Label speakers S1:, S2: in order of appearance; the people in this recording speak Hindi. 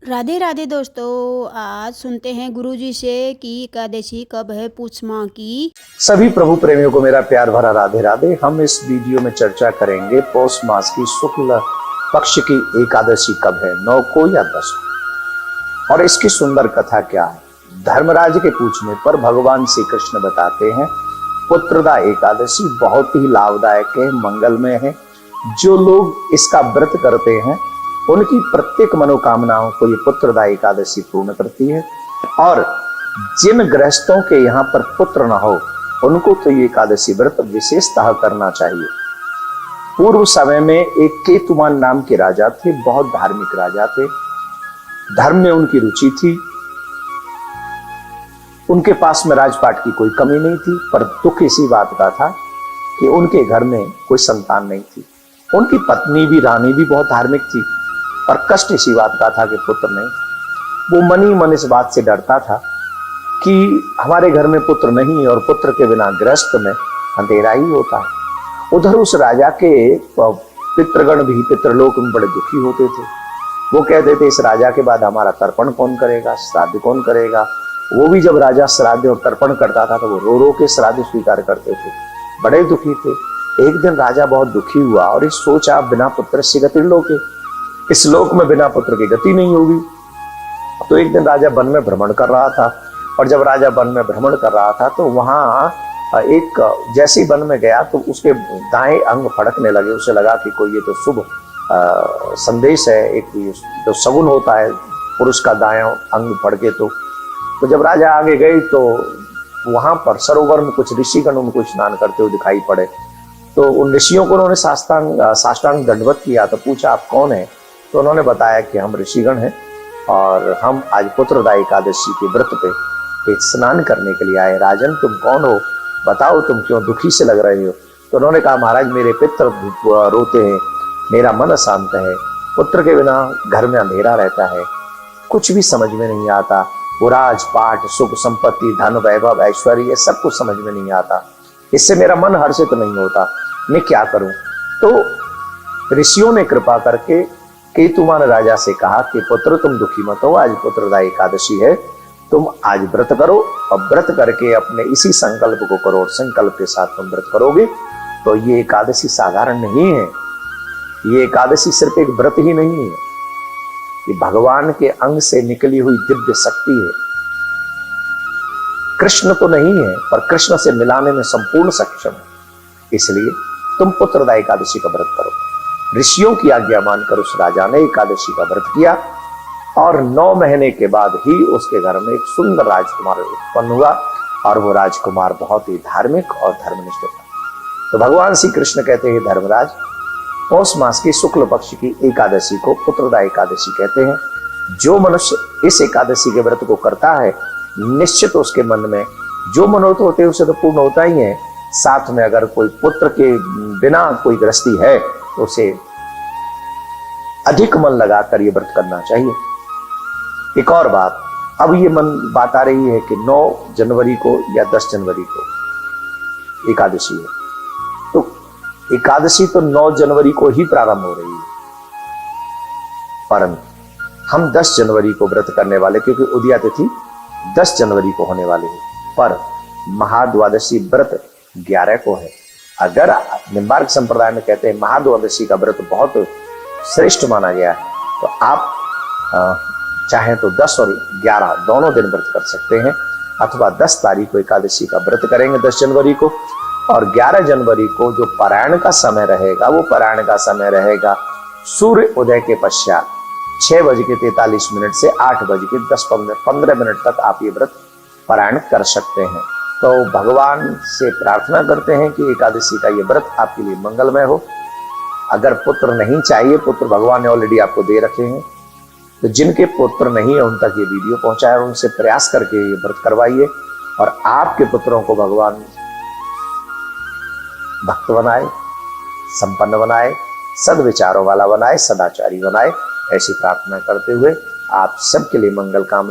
S1: राधे राधे दोस्तों। आज सुनते हैं गुरुजी से कि एकादशी कब है पूछ माह की।
S2: सभी प्रभु प्रेमियों को मेरा प्यार भरा राधे राधे। हम इस वीडियो में चर्चा करेंगे पौष मास की शुक्ल पक्ष की एकादशी कब है, 9 को या 10 को, और इसकी सुंदर कथा क्या है। धर्मराज के पूछने पर भगवान श्री कृष्ण बताते हैं पुत्रदा एकादशी बहुत ही लाभदायक है, मंगलमय है। जो लोग इसका व्रत करते हैं उनकी प्रत्येक मनोकामनाओं को ये पुत्रदा एकादशी पूर्ण करती है। और जिन गृहस्थों के यहाँ पर पुत्र न हो उनको तो ये एकादशी व्रत विशेषतः करना चाहिए। पूर्व समय में एक केतुमान नाम के राजा थे, बहुत धार्मिक राजा थे, धर्म में उनकी रुचि थी, उनके पास में राजपाट की कोई कमी नहीं थी। पर दुख इसी बात का था कि उनके घर में कोई संतान नहीं थी। उनकी पत्नी भी, रानी भी बहुत धार्मिक थी, पर कष्ट इसी बात का था कि पुत्र नहीं था। वो मन ही मन इस बात से डरता था कि हमारे घर में पुत्र नहीं और पुत्र के बिना गृहस्थ में अंधेरा ही होता है। उधर उस राजा के पितृगण भी पितृलोक में बड़े दुखी होते थे। वो कहते थे इस राजा के बाद हमारा तर्पण कौन करेगा, श्राद्ध कौन करेगा। वो भी जब राजा श्राद्ध और तर्पण करता था तो वो रो रो के श्राद्ध स्वीकार करते थे, बड़े दुखी थे। एक दिन राजा बहुत दुखी हुआ और इस सोचा बिना पुत्र से गति लोके, इस लोक में बिना पुत्र की गति नहीं होगी। तो एक दिन राजा वन में भ्रमण कर रहा था, और जब राजा वन में भ्रमण कर रहा था तो वहां एक जैसे ही वन में गया तो उसके दाएं अंग फड़कने लगे। उसे लगा कि कोई ये तो शुभ संदेश है, एक जो सगुन होता है पुरुष का दायां अंग फड़के। तो जब राजा आगे गए तो वहां पर सरोवर में कुछ ऋषिगण उनको स्नान करते हुए दिखाई पड़े। तो उन ऋषियों को उन्होंने साष्टांग दंडवत किया। तो पूछा आप कौन है? तो उन्होंने बताया कि हम ऋषिगण हैं और हम आज पुत्रदा एकादशी के व्रत पे स्नान करने के लिए आए। राजन तुम कौन हो, बताओ तुम क्यों दुखी से लग रहे हो? तो उन्होंने कहा महाराज मेरे पितर रोते हैं, मेरा मन अशांत है, पुत्र के बिना घर में अंधेरा रहता है, कुछ भी समझ में नहीं आता। वो राजपाट, सुख संपत्ति, धन, वैभव, ऐश्वर्य, ये सब कुछ समझ में नहीं आता। इससे मेरा मन हर्षित नहीं होता, मैं क्या करूं? तो ऋषियों ने कृपा करके केतुमान राजा से कहा कि पुत्र तुम दुखी मत हो, आज पुत्रदा एकादशी है, तुम आज व्रत करो और व्रत करके अपने इसी संकल्प को करो और संकल्प के साथ तुम व्रत करोगे तो ये एकादशी साधारण नहीं है। ये एकादशी सिर्फ एक व्रत ही नहीं है, ये भगवान के अंग से निकली हुई दिव्य शक्ति है। कृष्ण तो नहीं है पर कृष्ण से मिलाने में संपूर्ण सक्षम है। इसलिए तुम पुत्रदा एकादशी का व्रत करो। ऋषियों की आज्ञा मानकर उस राजा ने एकादशी का व्रत किया और 9 महीने के बाद ही उसके घर में एक सुंदर राजकुमार उत्पन्न हुआ, और वो राजकुमार बहुत ही धार्मिक और धर्मनिष्ठ था। तो भगवान श्री कृष्ण कहते हैं धर्मराज, पौष मास की शुक्ल पक्ष की एकादशी को पुत्रदा एकादशी कहते हैं। जो मनुष्य इस एकादशी के व्रत को करता है निश्चित उसके मन में जो मनोरथ होते हैं उसे तो पूर्ण होता ही है। साथ में अगर कोई पुत्र के बिना कोई गृहस्थी है तो उसे अधिक मन लगाकर ये व्रत करना चाहिए। एक और बात, अब ये बात आ रही है कि 9 जनवरी को या 10 जनवरी को एकादशी है, तो एकादशी तो 9 जनवरी को ही प्रारंभ हो रही है, परंतु हम 10 जनवरी को व्रत करने वाले, क्योंकि उदया तिथि 10 जनवरी को होने वाली है, पर महाद्वादशी व्रत 11 को है। अगर निम्बार्क संप्रदाय में कहते हैं महाद्वादशी का व्रत बहुत श्रेष्ठ माना गया है, तो आप चाहें तो 10 और 11 दोनों दिन व्रत कर सकते हैं, अथवा 10 तारीख को एकादशी का व्रत करेंगे 10 जनवरी को, और 11 जनवरी को जो पारायण का समय रहेगा वो पारायण का समय रहेगा सूर्य उदय के पश्चात 6:43 से 8:10-15 तक आप ये व्रत पारायण कर सकते हैं। तो भगवान से प्रार्थना करते हैं कि एकादशी का ये व्रत आपके लिए मंगलमय हो। अगर पुत्र नहीं चाहिए, पुत्र भगवान ने ऑलरेडी आपको दे रखे हैं, तो जिनके पुत्र नहीं है उन तक ये वीडियो पहुंचाए और उनसे प्रयास करके ये व्रत करवाइए, और आपके पुत्रों को भगवान भक्त बनाए, संपन्न बनाए, सद्विचारों वाला बनाए, सदाचारी बनाए। ऐसी प्रार्थना करते हुए आप सबके लिए मंगल कामना।